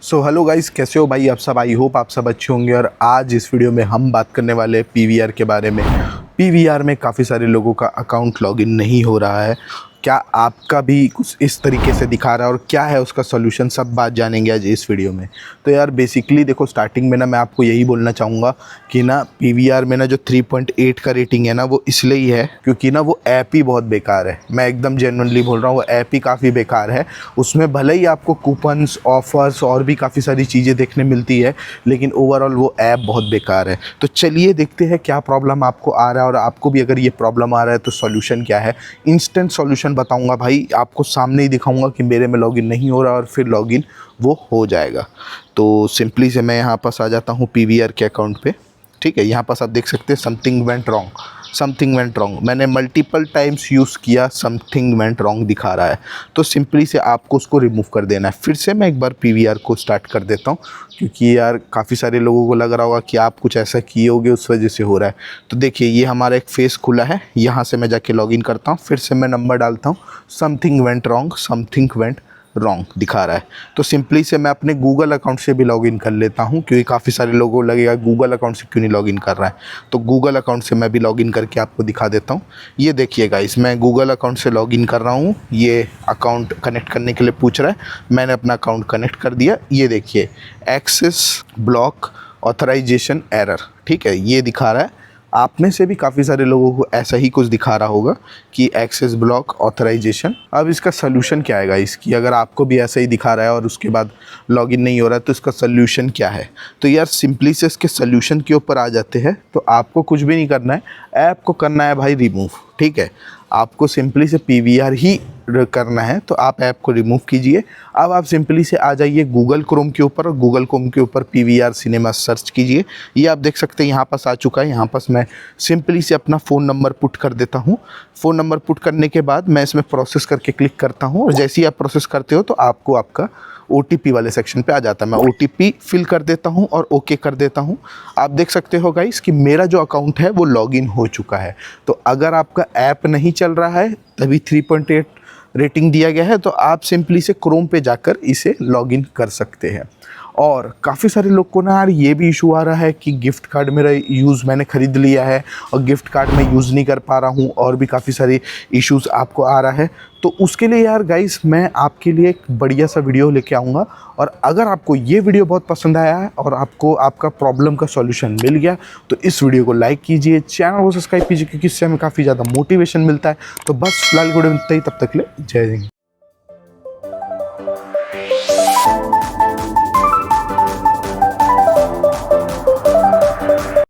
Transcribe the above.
So hello guys, कैसे हो भाई आप सब। आई होप आप सब अच्छे होंगे। और आज इस वीडियो में हम बात करने वाले हैं पीवीआर के बारे में। पीवीआर में काफ़ी सारे लोगों का अकाउंट लॉगिन नहीं हो रहा है। क्या आपका भी कुछ इस तरीके से दिखा रहा है और क्या है उसका सॉल्यूशन, सब बात जानेंगे आज इस वीडियो में। तो यार बेसिकली देखो, स्टार्टिंग में ना मैं आपको यही बोलना चाहूँगा कि ना पीवीआर में ना जो 3.8 का रेटिंग है ना, वो इसलिए ही है क्योंकि ना वो ऐप ही बहुत बेकार है। मैं एकदम जेन्युइनली बोल रहा हूँ, वो ऐप ही काफ़ी बेकार है। उसमें भले ही आपको कूपन्स, ऑफर्स और भी काफ़ी सारी चीज़ें देखने मिलती है, लेकिन ओवरऑल वो ऐप बहुत बेकार है। तो चलिए देखते हैं क्या प्रॉब्लम आपको आ रहा है, और आपको भी अगर ये प्रॉब्लम आ रहा है तो सॉल्यूशन क्या है। इंस्टेंट सॉल्यूशन बताऊंगा भाई, आपको सामने ही दिखाऊंगा कि मेरे में लॉगिन नहीं हो रहा और फिर लॉगिन वो हो जाएगा। तो सिंपली से मैं यहाँ पास आ जाता हूँ पीवीआर के अकाउंट पे। ठीक है, यहाँ पास आप देख सकते हैं something went wrong, something went wrong. मैंने मल्टीपल टाइम्स यूज़ किया, समथिंग वेंट रॉन्ग दिखा रहा है। तो सिंपली से आपको उसको रिमूव कर देना है। फिर से मैं एक बार पीवीआर को स्टार्ट कर देता हूँ, क्योंकि यार काफ़ी सारे लोगों को लग रहा होगा कि आप कुछ ऐसा किए होगे उस वजह से हो रहा है। तो देखिए, ये हमारा एक फेस खुला है, यहाँ से मैं जाके लॉगिन करता हूँ, फिर से मैं नंबर डालता हूँ, something went wrong, something went wrong दिखा रहा है। तो सिंपली से मैं अपने गूगल अकाउंट से भी लॉगिन कर लेता हूँ, क्योंकि काफ़ी सारे लोगों को लगेगा गूगल अकाउंट से क्यों नहीं लॉगिन कर रहा है। तो गूगल अकाउंट से मैं भी लॉगिन करके आपको दिखा देता हूँ। ये देखिए गाइस, मैं गूगल अकाउंट से लॉगिन कर रहा हूँ। ये अकाउंट कनेक्ट करने के लिए पूछ रहा है, मैंने अपना अकाउंट कनेक्ट कर दिया। ये देखिए, एक्सेस ब्लॉक ऑथराइजेशन एरर, ठीक है, ये दिखा रहा है। आप में से भी काफ़ी सारे लोगों को ऐसा ही कुछ दिखा रहा होगा कि एक्सेस ब्लॉक ऑथराइजेशन। अब इसका सलूशन क्या है इसकी, अगर आपको भी ऐसा ही दिखा रहा है और उसके बाद लॉगिन नहीं हो रहा है तो इसका सलूशन क्या है। तो यार सिंपली से इसके सलूशन के ऊपर आ जाते हैं। तो आपको कुछ भी नहीं करना है, ऐप को करना है भाई रिमूव। ठीक है, आपको सिंपली से पीवीआर ही करना है, तो आप ऐप को रिमूव कीजिए। अब आप सिंपली से आ जाइए गूगल क्रोम के ऊपर, और गूगल क्रोम के ऊपर पीवीआर सिनेमा सर्च कीजिए। ये आप देख सकते हैं यहाँ पास आ चुका है। यहाँ पास मैं सिंपली से अपना फ़ोन नंबर पुट कर देता हूँ। फ़ोन नंबर पुट करने के बाद मैं इसमें प्रोसेस करके क्लिक करता हूँ, और जैसे ही आप प्रोसेस करते हो तो आपको आपका ओटीपी वाले सेक्शन पे आ जाता है। मैं ओटीपी फिल कर देता हूँ और ओके कर देता हूँ। आप देख सकते हो गाइस कि मेरा जो अकाउंट है वो लॉगिन हो चुका है। तो अगर आपका ऐप नहीं चल रहा है, तभी 3.8 रेटिंग दिया गया है, तो आप सिंपली से क्रोम पे जाकर इसे लॉगिन कर सकते हैं। और काफ़ी सारे लोग को ना यार ये भी इशू आ रहा है कि गिफ्ट कार्ड मेरा यूज़ मैंने ख़रीद लिया है और गिफ्ट कार्ड मैं यूज़ नहीं कर पा रहा हूँ, और भी काफ़ी सारे इश्यूज़ आपको आ रहा है। तो उसके लिए यार गाइस, मैं आपके लिए एक बढ़िया सा वीडियो लेके आऊँगा। और अगर आपको ये वीडियो बहुत पसंद आया है और आपको आपका प्रॉब्लम का सॉल्यूशन मिल गया, तो इस वीडियो को लाइक कीजिए, चैनल को सब्सक्राइब कीजिए, क्योंकि इससे हमें काफ़ी ज़्यादा मोटिवेशन मिलता है। तो बस फिलहाल वीडियो में इतना ही, तब तक के लिए जय हिंद।